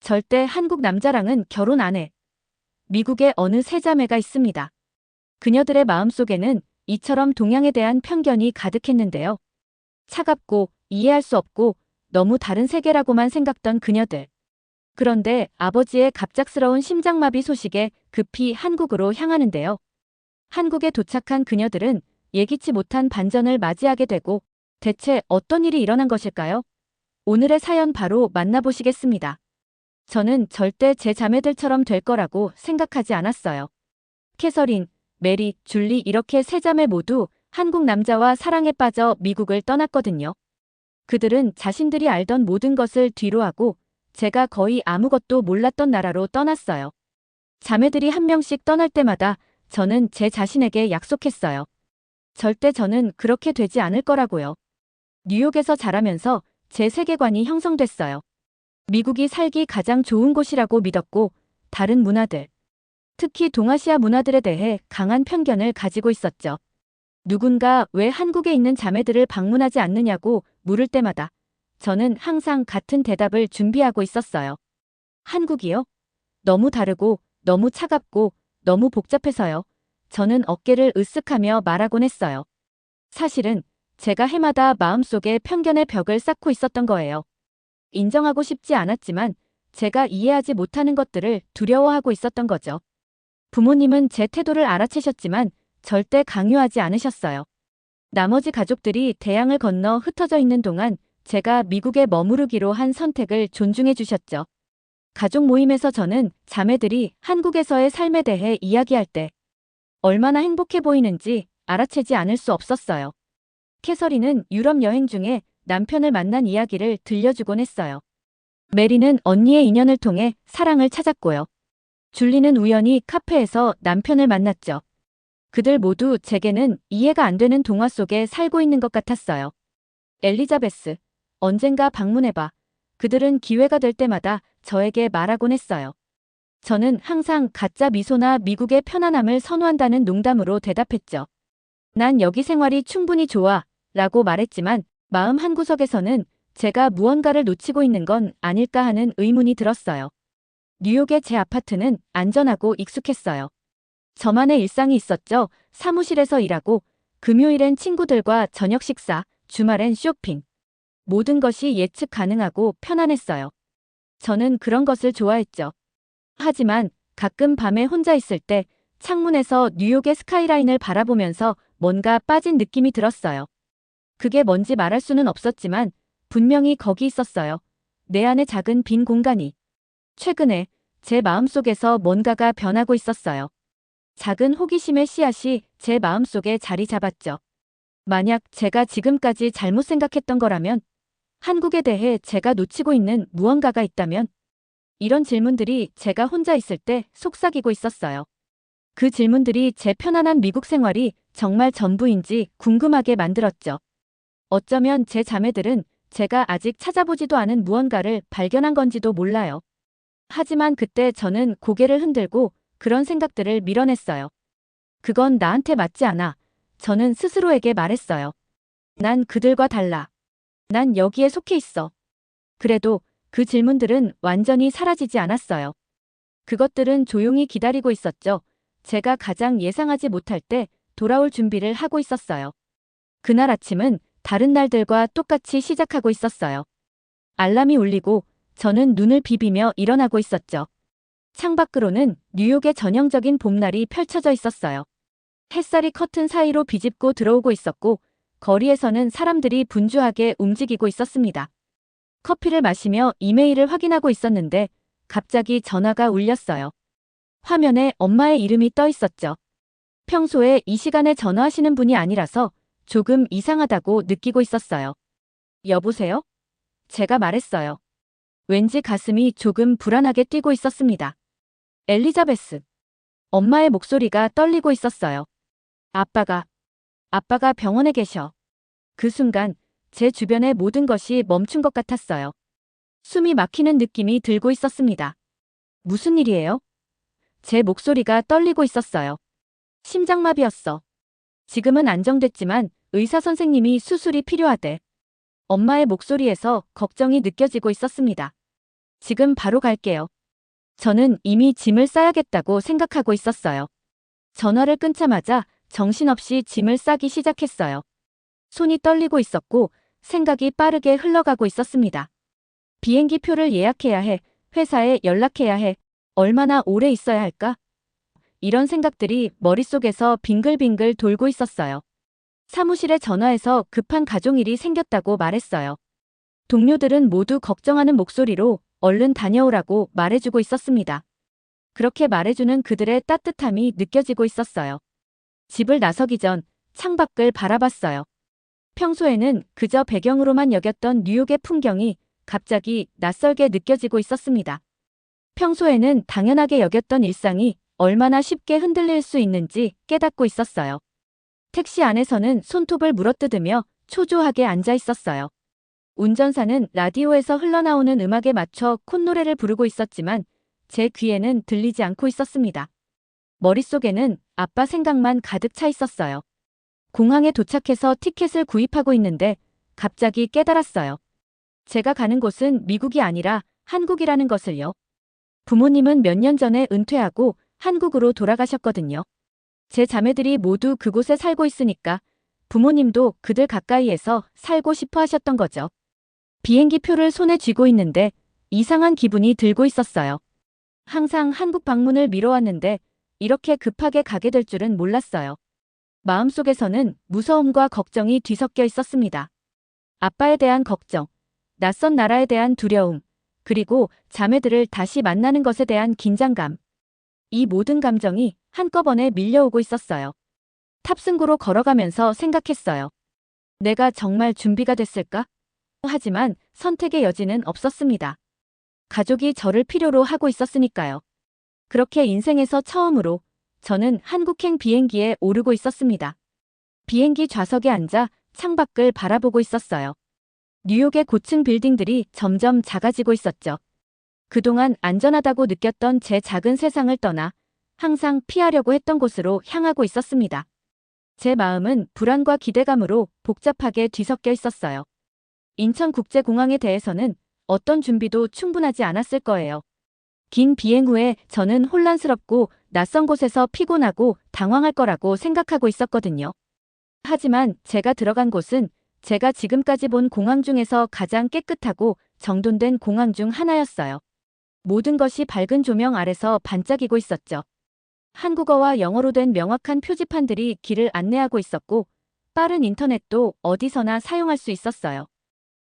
절대 한국 남자랑은 결혼 안 해. 미국에 어느 세 자매가 있습니다. 그녀들의 마음속에는 이처럼 동양에 대한 편견이 가득했는데요. 차갑고 이해할 수 없고 너무 다른 세계라고만 생각던 그녀들. 그런데 아버지의 갑작스러운 심장마비 소식에 급히 한국으로 향하는데요. 한국에 도착한 그녀들은 예기치 못한 반전을 맞이하게 되고 대체 어떤 일이 일어난 것일까요? 오늘의 사연 바로 만나보시겠습니다. 저는 절대 제 자매들처럼 될 거라고 생각하지 않았어요. 캐서린, 메리, 줄리 이렇게 세 자매 모두 한국 남자와 사랑에 빠져 미국을 떠났거든요. 그들은 자신들이 알던 모든 것을 뒤로하고 제가 거의 아무것도 몰랐던 나라로 떠났어요. 자매들이 한 명씩 떠날 때마다 저는 제 자신에게 약속했어요. 절대 저는 그렇게 되지 않을 거라고요. 뉴욕에서 자라면서 제 세계관이 형성됐어요. 미국이 살기 가장 좋은 곳이라고 믿었고 다른 문화들, 특히 동아시아 문화들에 대해 강한 편견을 가지고 있었죠. 누군가 왜 한국에 있는 자매들을 방문하지 않느냐고 물을 때마다 저는 항상 같은 대답을 준비하고 있었어요. 한국이요? 너무 다르고 너무 차갑고 너무 복잡해서요. 저는 어깨를 으쓱하며 말하곤 했어요. 사실은 제가 해마다 마음속에 편견의 벽을 쌓고 있었던 거예요. 인정하고 싶지 않았지만 제가 이해하지 못하는 것들을 두려워하고 있었던 거죠. 부모님은 제 태도를 알아채셨지만 절대 강요하지 않으셨어요. 나머지 가족들이 대양을 건너 흩어져 있는 동안 제가 미국에 머무르기로 한 선택을 존중해 주셨죠. 가족 모임에서 저는 자매들이 한국에서의 삶에 대해 이야기할 때 얼마나 행복해 보이는지 알아채지 않을 수 없었어요. 캐서린은 유럽 여행 중에 남편을 만난 이야기를 들려주곤 했어요. 메리는 언니의 인연을 통해 사랑을 찾았고요. 줄리는 우연히 카페에서 남편을 만났죠. 그들 모두 제게는 이해가 안 되는 동화 속에 살고 있는 것 같았어요. 엘리자베스, 언젠가 방문해봐. 그들은 기회가 될 때마다 저에게 말하곤 했어요. 저는 항상 가짜 미소나 미국의 편안함을 선호한다는 농담으로 대답했죠. 난 여기 생활이 충분히 좋아 라고 말했지만 마음 한구석에서는 제가 무언가를 놓치고 있는 건 아닐까 하는 의문이 들었어요. 뉴욕의 제 아파트는 안전하고 익숙했어요. 저만의 일상이 있었죠. 사무실에서 일하고 금요일엔 친구들과 저녁 식사, 주말엔 쇼핑. 모든 것이 예측 가능하고 편안했어요. 저는 그런 것을 좋아했죠. 하지만 가끔 밤에 혼자 있을 때 창문에서 뉴욕의 스카이라인을 바라보면서 뭔가 빠진 느낌이 들었어요. 그게 뭔지 말할 수는 없었지만 분명히 거기 있었어요. 내 안에 작은 빈 공간이. 최근에 제 마음속에서 뭔가가 변하고 있었어요. 작은 호기심의 씨앗이 제 마음속에 자리 잡았죠. 만약 제가 지금까지 잘못 생각했던 거라면, 한국에 대해 제가 놓치고 있는 무언가가 있다면, 이런 질문들이 제가 혼자 있을 때 속삭이고 있었어요. 그 질문들이 제 편안한 미국 생활이 정말 전부인지 궁금하게 만들었죠. 어쩌면 제 자매들은 제가 아직 찾아보지도 않은 무언가를 발견한 건지도 몰라요. 하지만 그때 저는 고개를 흔들고 그런 생각들을 밀어냈어요. 그건 나한테 맞지 않아. 저는 스스로에게 말했어요. 난 그들과 달라. 난 여기에 속해 있어. 그래도 그 질문들은 완전히 사라지지 않았어요. 그것들은 조용히 기다리고 있었죠. 제가 가장 예상하지 못할 때 돌아올 준비를 하고 있었어요. 그날 아침은 다른 날들과 똑같이 시작하고 있었어요. 알람이 울리고 저는 눈을 비비며 일어나고 있었죠. 창밖으로는 뉴욕의 전형적인 봄날이 펼쳐져 있었어요. 햇살이 커튼 사이로 비집고 들어오고 있었고 거리에서는 사람들이 분주하게 움직이고 있었습니다. 커피를 마시며 이메일을 확인하고 있었는데 갑자기 전화가 울렸어요. 화면에 엄마의 이름이 떠 있었죠. 평소에 이 시간에 전화하시는 분이 아니라서 조금 이상하다고 느끼고 있었어요. 여보세요? 제가 말했어요. 왠지 가슴이 조금 불안하게 뛰고 있었습니다. 엘리자베스. 엄마의 목소리가 떨리고 있었어요. 아빠가 병원에 계셔. 그 순간 제 주변의 모든 것이 멈춘 것 같았어요. 숨이 막히는 느낌이 들고 있었습니다. 무슨 일이에요? 제 목소리가 떨리고 있었어요. 심장마비였어. 지금은 안정됐지만 의사 선생님이 수술이 필요하대. 엄마의 목소리에서 걱정이 느껴지고 있었습니다. 지금 바로 갈게요. 저는 이미 짐을 싸야겠다고 생각하고 있었어요. 전화를 끊자마자 정신없이 짐을 싸기 시작했어요. 손이 떨리고 있었고 생각이 빠르게 흘러가고 있었습니다. 비행기 표를 예약해야 해, 회사에 연락해야 해, 얼마나 오래 있어야 할까? 이런 생각들이 머릿속에서 빙글빙글 돌고 있었어요. 사무실에 전화해서 급한 가족일이 생겼다고 말했어요. 동료들은 모두 걱정하는 목소리로 얼른 다녀오라고 말해주고 있었습니다. 그렇게 말해주는 그들의 따뜻함이 느껴지고 있었어요. 집을 나서기 전 창밖을 바라봤어요. 평소에는 그저 배경으로만 여겼던 뉴욕의 풍경이 갑자기 낯설게 느껴지고 있었습니다. 평소에는 당연하게 여겼던 일상이 얼마나 쉽게 흔들릴 수 있는지 깨닫고 있었어요. 택시 안에서는 손톱을 물어뜯으며 초조하게 앉아 있었어요. 운전사는 라디오에서 흘러나오는 음악에 맞춰 콧노래를 부르고 있었지만 제 귀에는 들리지 않고 있었습니다. 머릿속에는 아빠 생각만 가득 차 있었어요. 공항에 도착해서 티켓을 구입하고 있는데 갑자기 깨달았어요. 제가 가는 곳은 미국이 아니라 한국이라는 것을요. 부모님은 몇 년 전에 은퇴하고 한국으로 돌아가셨거든요. 제 자매들이 모두 그곳에 살고 있으니까 부모님도 그들 가까이에서 살고 싶어 하셨던 거죠. 비행기 표를 손에 쥐고 있는데 이상한 기분이 들고 있었어요. 항상 한국 방문을 미뤄왔는데 이렇게 급하게 가게 될 줄은 몰랐어요. 마음속에서는 무서움과 걱정이 뒤섞여 있었습니다. 아빠에 대한 걱정, 낯선 나라에 대한 두려움, 그리고 자매들을 다시 만나는 것에 대한 긴장감. 이 모든 감정이 한꺼번에 밀려오고 있었어요. 탑승구로 걸어가면서 생각했어요. 내가 정말 준비가 됐을까? 하지만 선택의 여지는 없었습니다. 가족이 저를 필요로 하고 있었으니까요. 그렇게 인생에서 처음으로 저는 한국행 비행기에 오르고 있었습니다. 비행기 좌석에 앉아 창밖을 바라보고 있었어요. 뉴욕의 고층 빌딩들이 점점 작아지고 있었죠. 그동안 안전하다고 느꼈던 제 작은 세상을 떠나 항상 피하려고 했던 곳으로 향하고 있었습니다. 제 마음은 불안과 기대감으로 복잡하게 뒤섞여 있었어요. 인천국제공항에 대해서는 어떤 준비도 충분하지 않았을 거예요. 긴 비행 후에 저는 혼란스럽고 낯선 곳에서 피곤하고 당황할 거라고 생각하고 있었거든요. 하지만 제가 들어간 곳은 제가 지금까지 본 공항 중에서 가장 깨끗하고 정돈된 공항 중 하나였어요. 모든 것이 밝은 조명 아래서 반짝이고 있었죠. 한국어와 영어로 된 명확한 표지판들이 길을 안내하고 있었고 빠른 인터넷도 어디서나 사용할 수 있었어요.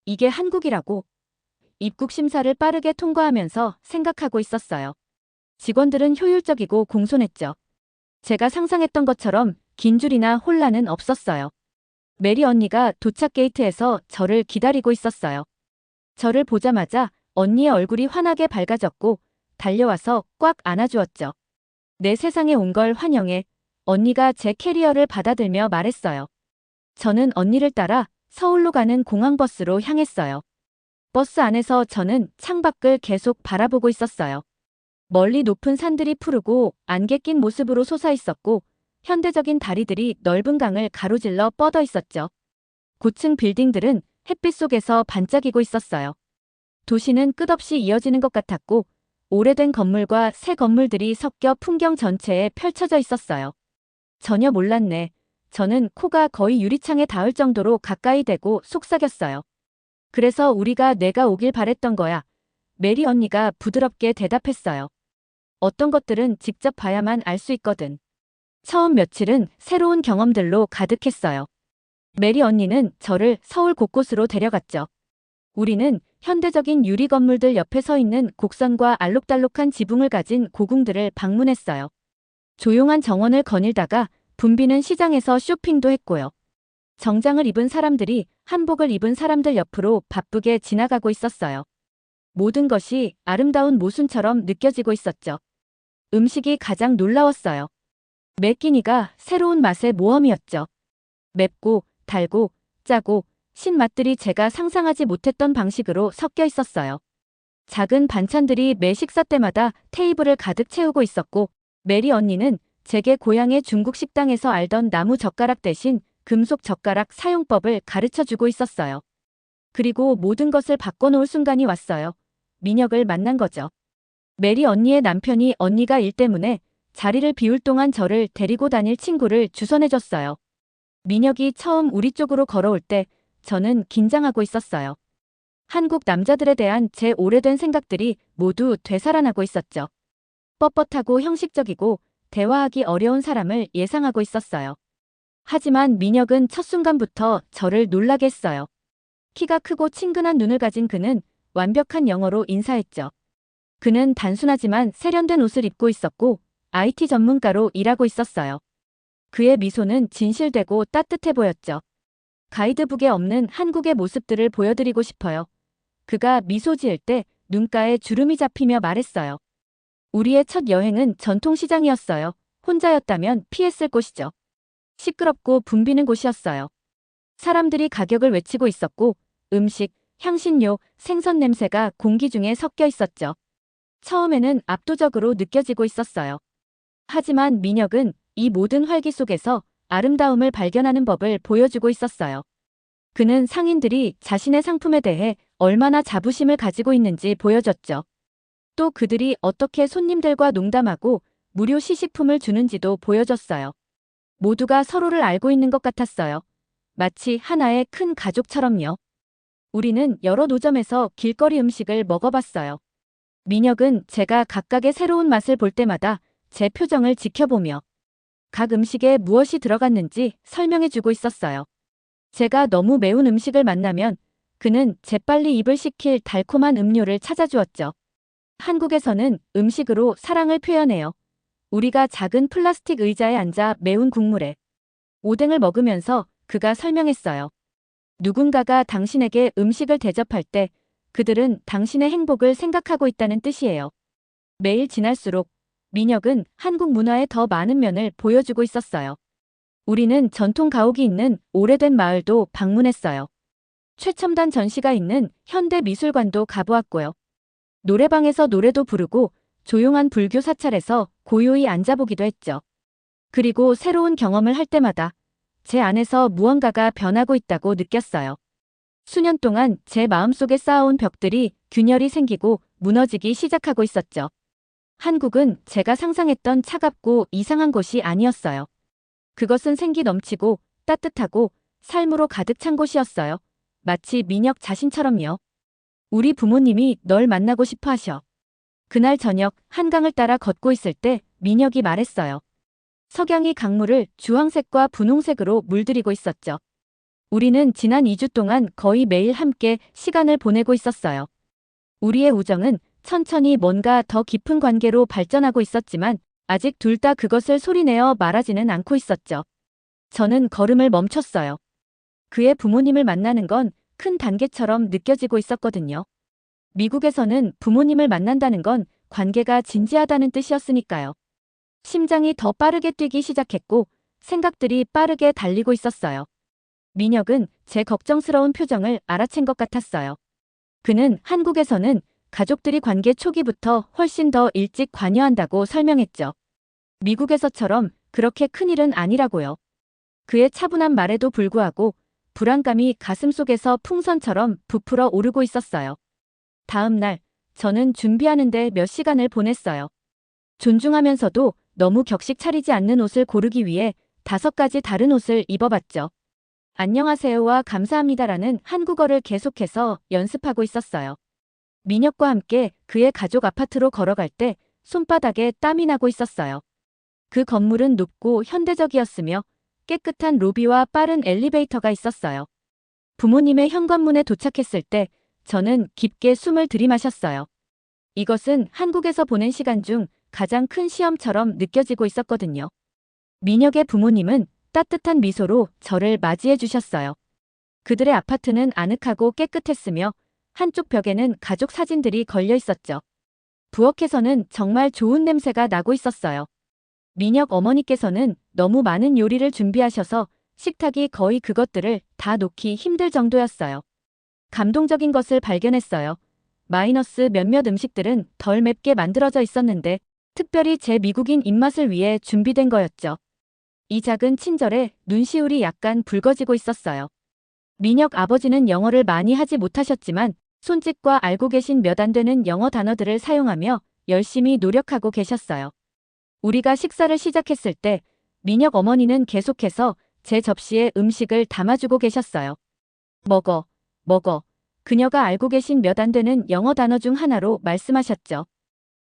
이게 한국이라고 입국 심사를 빠르게 통과하면서 생각하고 있었어요. 직원들은 효율적이고 공손했죠. 제가 상상했던 것처럼 긴 줄이나 혼란은 없었어요. 메리 언니가 도착 게이트에서 저를 기다리고 있었어요. 저를 보자마자 언니의 얼굴이 환하게 밝아졌고 달려와서 꽉 안아주었죠. 내 세상에 온 걸 환영해. 언니가 제 캐리어를 받아들며 말했어요. 저는 언니를 따라 서울로 가는 공항버스로 향했어요. 버스 안에서 저는 창밖을 계속 바라보고 있었어요. 멀리 높은 산들이 푸르고 안개 낀 모습으로 솟아있었고 현대적인 다리들이 넓은 강을 가로질러 뻗어 있었죠. 고층 빌딩들은 햇빛 속에서 반짝이고 있었어요. 도시는 끝없이 이어지는 것 같았고 오래된 건물과 새 건물들이 섞여 풍경 전체에 펼쳐져 있었어요. 전혀 몰랐네. 저는 코가 거의 유리창에 닿을 정도로 가까이 대고 속삭였어요. 그래서 우리가 내가 오길 바랬던 거야. 메리 언니가 부드럽게 대답했어요. 어떤 것들은 직접 봐야만 알 수 있거든. 처음 며칠은 새로운 경험들로 가득했어요. 메리 언니는 저를 서울 곳곳으로 데려갔죠. 우리는 현대적인 유리 건물들 옆에 서 있는 곡선과 알록달록한 지붕을 가진 고궁들을 방문했어요. 조용한 정원을 거닐다가 붐비는 시장에서 쇼핑도 했고요. 정장을 입은 사람들이 한복을 입은 사람들 옆으로 바쁘게 지나가고 있었어요. 모든 것이 아름다운 모순처럼 느껴지고 있었죠. 음식이 가장 놀라웠어요. 매 끼니가 새로운 맛의 모험이었죠. 맵고 달고 짜고 신맛들이 제가 상상하지 못했던 방식으로 섞여 있었어요. 작은 반찬들이 매 식사 때마다 테이블을 가득 채우고 있었고 메리 언니는 제게 고향의 중국 식당에서 알던 나무 젓가락 대신 금속 젓가락 사용법을 가르쳐주고 있었어요. 그리고 모든 것을 바꿔놓을 순간이 왔어요. 민혁을 만난 거죠. 메리 언니의 남편이 언니가 일 때문에 자리를 비울 동안 저를 데리고 다닐 친구를 주선해줬어요. 민혁이 처음 우리 쪽으로 걸어올 때 저는 긴장하고 있었어요. 한국 남자들에 대한 제 오래된 생각들이 모두 되살아나고 있었죠. 뻣뻣하고 형식적이고 대화하기 어려운 사람을 예상하고 있었어요. 하지만 민혁은 첫 순간부터 저를 놀라게 했어요. 키가 크고 친근한 눈을 가진 그는 완벽한 영어로 인사했죠. 그는 단순하지만 세련된 옷을 입고 있었고 IT 전문가로 일하고 있었어요. 그의 미소는 진실되고 따뜻해 보였죠. 가이드북에 없는 한국의 모습들을 보여드리고 싶어요. 그가 미소 지을 때 눈가에 주름이 잡히며 말했어요. 우리의 첫 여행은 전통시장이었어요. 혼자였다면 피했을 곳이죠. 시끄럽고 붐비는 곳이었어요. 사람들이 가격을 외치고 있었고 음식, 향신료, 생선 냄새가 공기 중에 섞여 있었죠. 처음에는 압도적으로 느껴지고 있었어요. 하지만 민혁은 이 모든 활기 속에서 아름다움을 발견하는 법을 보여주고 있었어요. 그는 상인들이 자신의 상품에 대해 얼마나 자부심을 가지고 있는지 보여줬죠. 또 그들이 어떻게 손님들과 농담하고 무료 시식품을 주는지도 보여줬어요. 모두가 서로를 알고 있는 것 같았어요. 마치 하나의 큰 가족처럼요. 우리는 여러 노점에서 길거리 음식을 먹어봤어요. 민혁은 제가 각각의 새로운 맛을 볼 때마다 제 표정을 지켜보며 각 음식에 무엇이 들어갔는지 설명해주고 있었어요. 제가 너무 매운 음식을 만나면 그는 재빨리 입을 식힐 달콤한 음료를 찾아주었죠. 한국에서는 음식으로 사랑을 표현해요. 우리가 작은 플라스틱 의자에 앉아 매운 국물에 오뎅을 먹으면서 그가 설명했어요. 누군가가 당신에게 음식을 대접할 때 그들은 당신의 행복을 생각하고 있다는 뜻이에요. 매일 지날수록 민혁은 한국 문화의 더 많은 면을 보여주고 있었어요. 우리는 전통 가옥이 있는 오래된 마을도 방문했어요. 최첨단 전시가 있는 현대 미술관도 가보았고요. 노래방에서 노래도 부르고 조용한 불교 사찰에서 고요히 앉아보기도 했죠. 그리고 새로운 경험을 할 때마다 제 안에서 무언가가 변하고 있다고 느꼈어요. 수년 동안 제 마음속에 쌓아온 벽들이 균열이 생기고 무너지기 시작하고 있었죠. 한국은 제가 상상했던 차갑고 이상한 곳이 아니었어요. 그것은 생기 넘치고 따뜻하고 삶으로 가득 찬 곳이었어요. 마치 민혁 자신처럼요. 우리 부모님이 널 만나고 싶어 하셔. 그날 저녁 한강을 따라 걷고 있을 때 민혁이 말했어요. 석양이 강물을 주황색과 분홍색으로 물들이고 있었죠. 우리는 지난 2주 동안 거의 매일 함께 시간을 보내고 있었어요. 우리의 우정은 천천히 뭔가 더 깊은 관계로 발전하고 있었지만 아직 둘 다 그것을 소리내어 말하지는 않고 있었죠. 저는 걸음을 멈췄어요. 그의 부모님을 만나는 건 큰 단계처럼 느껴지고 있었거든요. 미국에서는 부모님을 만난다는 건 관계가 진지하다는 뜻이었으니까요. 심장이 더 빠르게 뛰기 시작했고 생각들이 빠르게 달리고 있었어요. 민혁은 제 걱정스러운 표정을 알아챈 것 같았어요. 그는 한국에서는 가족들이 관계 초기부터 훨씬 더 일찍 관여한다고 설명했죠. 미국에서처럼 그렇게 큰일은 아니라고요. 그의 차분한 말에도 불구하고 불안감이 가슴속에서 풍선처럼 부풀어 오르고 있었어요. 다음 날 저는 준비하는데 몇 시간을 보냈어요. 존중하면서도 너무 격식 차리지 않는 옷을 고르기 위해 5가지 다른 옷을 입어봤죠. 안녕하세요와 감사합니다라는 한국어를 계속해서 연습하고 있었어요. 민혁과 함께 그의 가족 아파트로 걸어갈 때 손바닥에 땀이 나고 있었어요. 그 건물은 높고 현대적이었으며 깨끗한 로비와 빠른 엘리베이터가 있었어요. 부모님의 현관문에 도착했을 때 저는 깊게 숨을 들이마셨어요. 이것은 한국에서 보낸 시간 중 가장 큰 시험처럼 느껴지고 있었거든요. 민혁의 부모님은 따뜻한 미소로 저를 맞이해 주셨어요. 그들의 아파트는 아늑하고 깨끗했으며 한쪽 벽에는 가족 사진들이 걸려 있었죠. 부엌에서는 정말 좋은 냄새가 나고 있었어요. 민혁 어머니께서는 너무 많은 요리를 준비하셔서 식탁이 거의 그것들을 다 놓기 힘들 정도였어요. 감동적인 것을 발견했어요. 마이너스 몇몇 음식들은 덜 맵게 만들어져 있었는데 특별히 제 미국인 입맛을 위해 준비된 거였죠. 이 작은 친절에 눈시울이 약간 붉어지고 있었어요. 민혁 아버지는 영어를 많이 하지 못하셨지만 손짓과 알고 계신 몇 안 되는 영어 단어들을 사용하며 열심히 노력하고 계셨어요. 우리가 식사를 시작했을 때 민혁 어머니는 계속해서 제 접시에 음식을 담아주고 계셨어요. 먹어, 먹어. 그녀가 알고 계신 몇 안 되는 영어 단어 중 하나로 말씀하셨죠.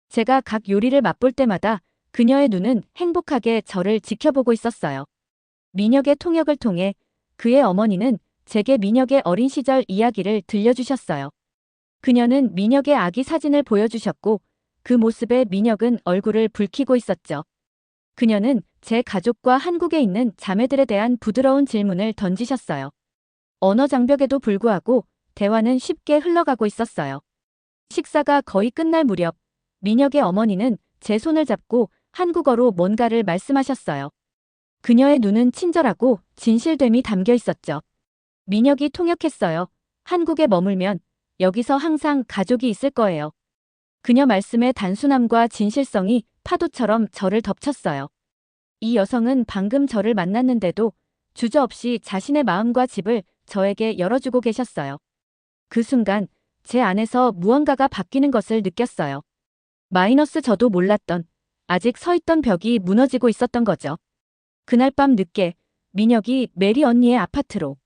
제가 각 요리를 맛볼 때마다 그녀의 눈은 행복하게 저를 지켜보고 있었어요. 민혁의 통역을 통해 그의 어머니는 제게 민혁의 어린 시절 이야기를 들려주셨어요. 그녀는 민혁의 아기 사진을 보여주셨고 그 모습에 민혁은 얼굴을 붉히고 있었죠. 그녀는 제 가족과 한국에 있는 자매들에 대한 부드러운 질문을 던지셨어요. 언어 장벽에도 불구하고 대화는 쉽게 흘러가고 있었어요. 식사가 거의 끝날 무렵 민혁의 어머니는 제 손을 잡고 한국어로 뭔가를 말씀하셨어요. 그녀의 눈은 친절하고 진실됨이 담겨 있었죠. 민혁이 통역했어요. 한국에 머물면 여기서 항상 가족이 있을 거예요. 그녀 말씀의 단순함과 진실성이 파도처럼 저를 덮쳤어요. 이 여성은 방금 저를 만났는데도 주저없이 자신의 마음과 집을 저에게 열어주고 계셨어요. 그 순간 제 안에서 무언가가 바뀌는 것을 느꼈어요. 마이너스 저도 몰랐던 아직 서 있던 벽이 무너지고 있었던 거죠. 그날 밤 늦게 민혁이 메리 언니의 아파트로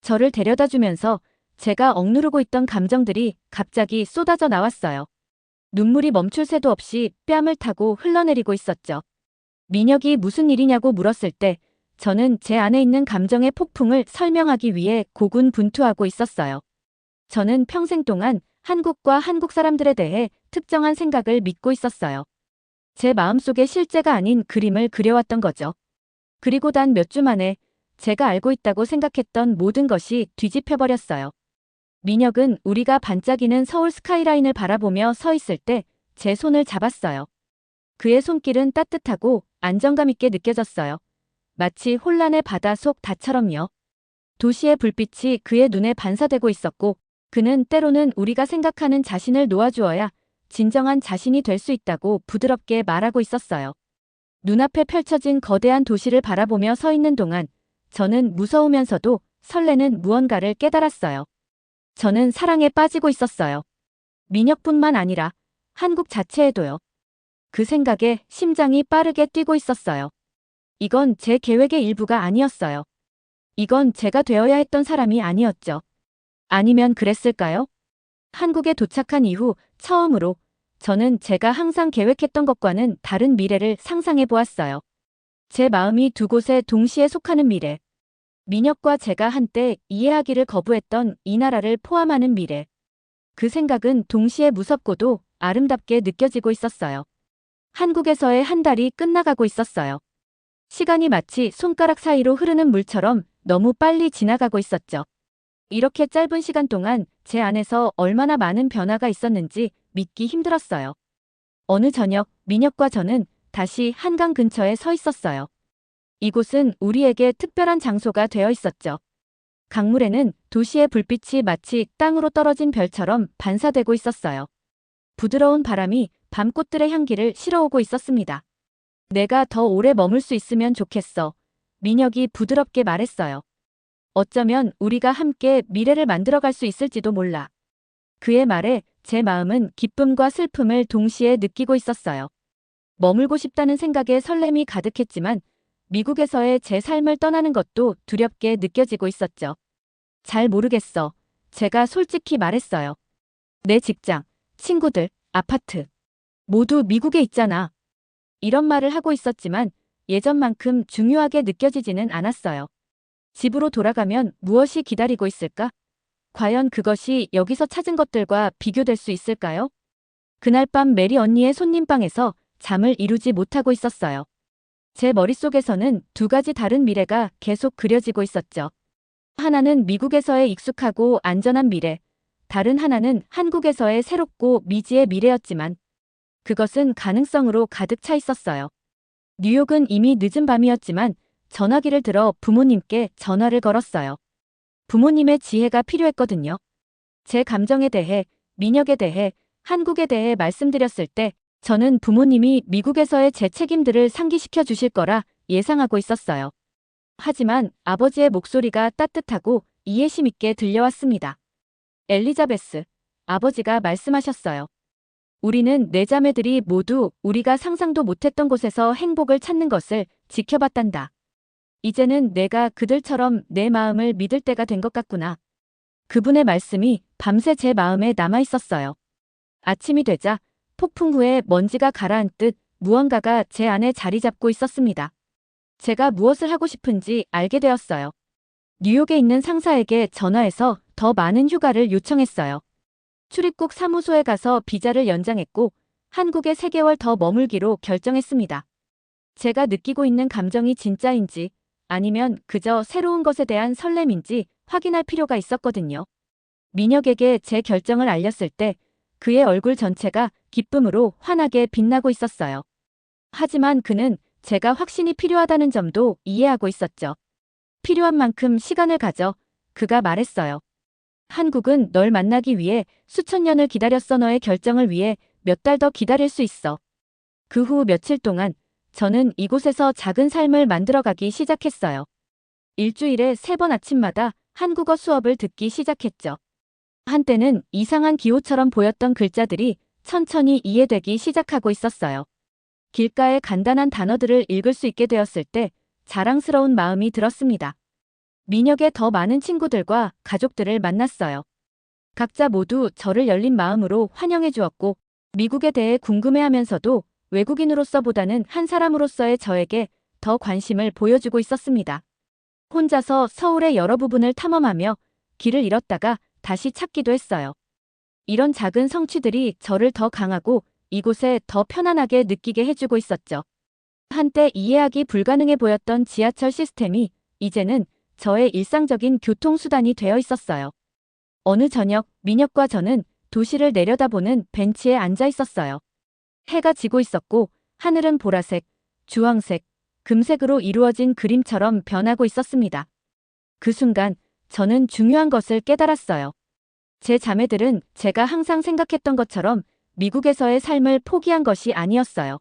저를 데려다주면서 제가 억누르고 있던 감정들이 갑자기 쏟아져 나왔어요. 눈물이 멈출 새도 없이 뺨을 타고 흘러내리고 있었죠. 민혁이 무슨 일이냐고 물었을 때 저는 제 안에 있는 감정의 폭풍을 설명하기 위해 고군분투하고 있었어요. 저는 평생 동안 한국과 한국 사람들에 대해 특정한 생각을 믿고 있었어요. 제 마음속에 실제가 아닌 그림을 그려왔던 거죠. 그리고 단 몇 주 만에 제가 알고 있다고 생각했던 모든 것이 뒤집혀버렸어요. 민혁은 우리가 반짝이는 서울 스카이라인을 바라보며 서 있을 때 제 손을 잡았어요. 그의 손길은 따뜻하고 안정감 있게 느껴졌어요. 마치 혼란의 바다 속 닷처럼요. 도시의 불빛이 그의 눈에 반사되고 있었고 그는 때로는 우리가 생각하는 자신을 놓아주어야 진정한 자신이 될 수 있다고 부드럽게 말하고 있었어요. 눈앞에 펼쳐진 거대한 도시를 바라보며 서 있는 동안 저는 무서우면서도 설레는 무언가를 깨달았어요. 저는 사랑에 빠지고 있었어요. 민혁뿐만 아니라 한국 자체에도요. 그 생각에 심장이 빠르게 뛰고 있었어요. 이건 제 계획의 일부가 아니었어요. 이건 제가 되어야 했던 사람이 아니었죠. 아니면 그랬을까요? 한국에 도착한 이후 처음으로 저는 제가 항상 계획했던 것과는 다른 미래를 상상해 보았어요. 제 마음이 두 곳에 동시에 속하는 미래. 민혁과 제가 한때 이해하기를 거부했던 이 나라를 포함하는 미래. 그 생각은 동시에 무섭고도 아름답게 느껴지고 있었어요. 한국에서의 한 달이 끝나가고 있었어요. 시간이 마치 손가락 사이로 흐르는 물처럼 너무 빨리 지나가고 있었죠. 이렇게 짧은 시간 동안 제 안에서 얼마나 많은 변화가 있었는지 믿기 힘들었어요. 어느 저녁 민혁과 저는 다시 한강 근처에 서 있었어요. 이곳은 우리에게 특별한 장소가 되어 있었죠. 강물에는 도시의 불빛이 마치 땅으로 떨어진 별처럼 반사되고 있었어요. 부드러운 바람이 밤꽃들의 향기를 실어오고 있었습니다. 내가 더 오래 머물 수 있으면 좋겠어. 민혁이 부드럽게 말했어요. 어쩌면 우리가 함께 미래를 만들어갈 수 있을지도 몰라. 그의 말에 제 마음은 기쁨과 슬픔을 동시에 느끼고 있었어요. 머물고 싶다는 생각에 설렘이 가득했지만 미국에서의 제 삶을 떠나는 것도 두렵게 느껴지고 있었죠. 잘 모르겠어. 제가 솔직히 말했어요. 내 직장, 친구들, 아파트. 모두 미국에 있잖아. 이런 말을 하고 있었지만 예전만큼 중요하게 느껴지지는 않았어요. 집으로 돌아가면 무엇이 기다리고 있을까? 과연 그것이 여기서 찾은 것들과 비교될 수 있을까요? 그날 밤 메리 언니의 손님방에서 잠을 이루지 못하고 있었어요. 제 머릿속에서는 두 가지 다른 미래가 계속 그려지고 있었죠. 하나는 미국에서의 익숙하고 안전한 미래, 다른 하나는 한국에서의 새롭고 미지의 미래였지만 그것은 가능성으로 가득 차 있었어요. 뉴욕은 이미 늦은 밤이었지만 전화기를 들어 부모님께 전화를 걸었어요. 부모님의 지혜가 필요했거든요. 제 감정에 대해, 민혁에 대해, 한국에 대해 말씀드렸을 때 저는 부모님이 미국에서의 제 책임들을 상기시켜 주실 거라 예상하고 있었어요. 하지만 아버지의 목소리가 따뜻하고 이해심 있게 들려왔습니다. 엘리자베스, 아버지가 말씀하셨어요. 우리는 네 자매들이 모두 우리가 상상도 못했던 곳에서 행복을 찾는 것을 지켜봤단다. 이제는 내가 그들처럼 내 마음을 믿을 때가 된 것 같구나. 그분의 말씀이 밤새 제 마음에 남아 있었어요. 아침이 되자 폭풍 후에 먼지가 가라앉듯 무언가가 제 안에 자리 잡고 있었습니다. 제가 무엇을 하고 싶은지 알게 되었어요. 뉴욕에 있는 상사에게 전화해서 더 많은 휴가를 요청했어요. 출입국 사무소에 가서 비자를 연장했고 한국에 3개월 더 머물기로 결정했습니다. 제가 느끼고 있는 감정이 진짜인지 아니면 그저 새로운 것에 대한 설렘인지 확인할 필요가 있었거든요. 민혁에게 제 결정을 알렸을 때 그의 얼굴 전체가 기쁨으로 환하게 빛나고 있었어요. 하지만 그는 제가 확신이 필요하다는 점도 이해하고 있었죠. 필요한 만큼 시간을 가져 그가 말했어요. 한국은 널 만나기 위해 수천 년을 기다렸어. 너의 결정을 위해 몇 달 더 기다릴 수 있어. 그 후 며칠 동안 저는 이곳에서 작은 삶을 만들어가기 시작했어요. 일주일에 3번 아침마다 한국어 수업을 듣기 시작했죠. 한때는 이상한 기호처럼 보였던 글자들이 천천히 이해되기 시작하고 있었어요. 길가의 간단한 단어들을 읽을 수 있게 되었을 때 자랑스러운 마음이 들었습니다. 민혁의 더 많은 친구들과 가족들을 만났어요. 각자 모두 저를 열린 마음으로 환영해 주었고 미국에 대해 궁금해하면서도 외국인으로서보다는 한 사람으로서의 저에게 더 관심을 보여주고 있었습니다. 혼자서 서울의 여러 부분을 탐험하며 길을 잃었다가 다시 찾기도 했어요. 이런 작은 성취들이 저를 더 강하고 이곳에 더 편안하게 느끼게 해주고 있었죠. 한때 이해하기 불가능해 보였던 지하철 시스템이 이제는 저의 일상적인 교통수단이 되어 있었어요. 어느 저녁 민혁과 저는 도시를 내려다보는 벤치에 앉아 있었어요. 해가 지고 있었고 하늘은 보라색, 주황색, 금색으로 이루어진 그림처럼 변하고 있었습니다. 그 순간 저는 중요한 것을 깨달았어요. 제 자매들은 제가 항상 생각했던 것처럼 미국에서의 삶을 포기한 것이 아니었어요.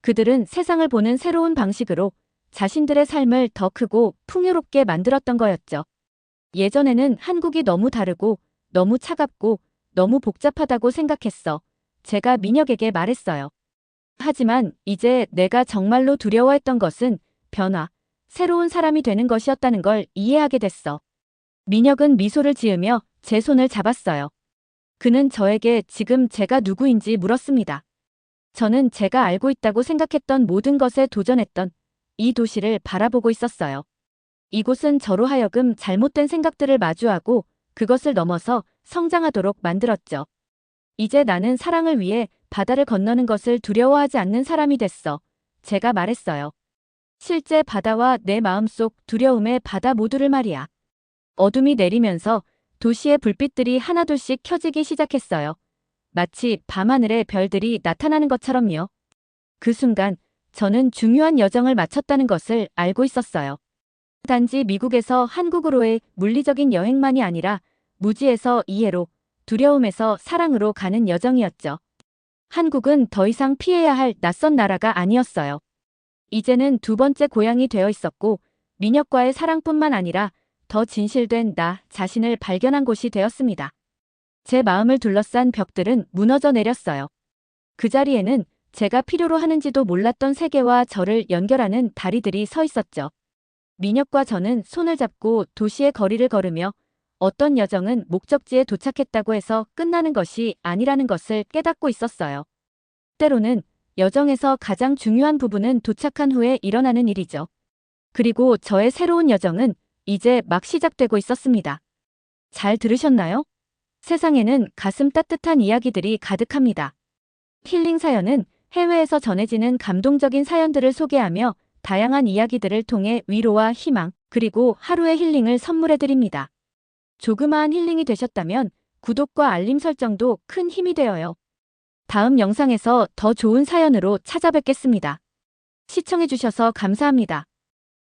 그들은 세상을 보는 새로운 방식으로 자신들의 삶을 더 크고 풍요롭게 만들었던 거였죠. 예전에는 한국이 너무 다르고 너무 차갑고 너무 복잡하다고 생각했어. 제가 민혁에게 말했어요. 하지만 이제 내가 정말로 두려워했던 것은 변화, 새로운 사람이 되는 것이었다는 걸 이해하게 됐어. 민혁은 미소를 지으며 제 손을 잡았어요. 그는 저에게 지금 제가 누구인지 물었습니다. 저는 제가 알고 있다고 생각했던 모든 것에 도전했던 이 도시를 바라보고 있었어요. 이곳은 저로 하여금 잘못된 생각들을 마주하고 그것을 넘어서 성장하도록 만들었죠. 이제 나는 사랑을 위해 바다를 건너는 것을 두려워하지 않는 사람이 됐어. 제가 말했어요. 실제 바다와 내 마음속 두려움의 바다 모두를 말이야. 어둠이 내리면서 도시의 불빛들이 하나둘씩 켜지기 시작했어요. 마치 밤하늘에 별들이 나타나는 것처럼요. 그 순간 저는 중요한 여정을 마쳤다는 것을 알고 있었어요. 단지 미국에서 한국으로의 물리적인 여행만이 아니라 무지에서 이해로, 두려움에서 사랑으로 가는 여정이었죠. 한국은 더 이상 피해야 할 낯선 나라가 아니었어요. 이제는 2번째 고향이 되어 있었고 민혁과의 사랑뿐만 아니라 더 진실된 나 자신을 발견한 곳이 되었습니다. 제 마음을 둘러싼 벽들은 무너져 내렸어요. 그 자리에는 제가 필요로 하는지도 몰랐던 세계와 저를 연결하는 다리들이 서 있었죠. 민혁과 저는 손을 잡고 도시의 거리를 걸으며 어떤 여정은 목적지에 도착했다고 해서 끝나는 것이 아니라는 것을 깨닫고 있었어요. 때로는 여정에서 가장 중요한 부분은 도착한 후에 일어나는 일이죠. 그리고 저의 새로운 여정은 이제 막 시작되고 있었습니다. 잘 들으셨나요? 세상에는 가슴 따뜻한 이야기들이 가득합니다. 힐링 사연은 해외에서 전해지는 감동적인 사연들을 소개하며 다양한 이야기들을 통해 위로와 희망, 그리고 하루의 힐링을 선물해드립니다. 조그마한 힐링이 되셨다면 구독과 알림 설정도 큰 힘이 되어요. 다음 영상에서 더 좋은 사연으로 찾아뵙겠습니다. 시청해주셔서 감사합니다.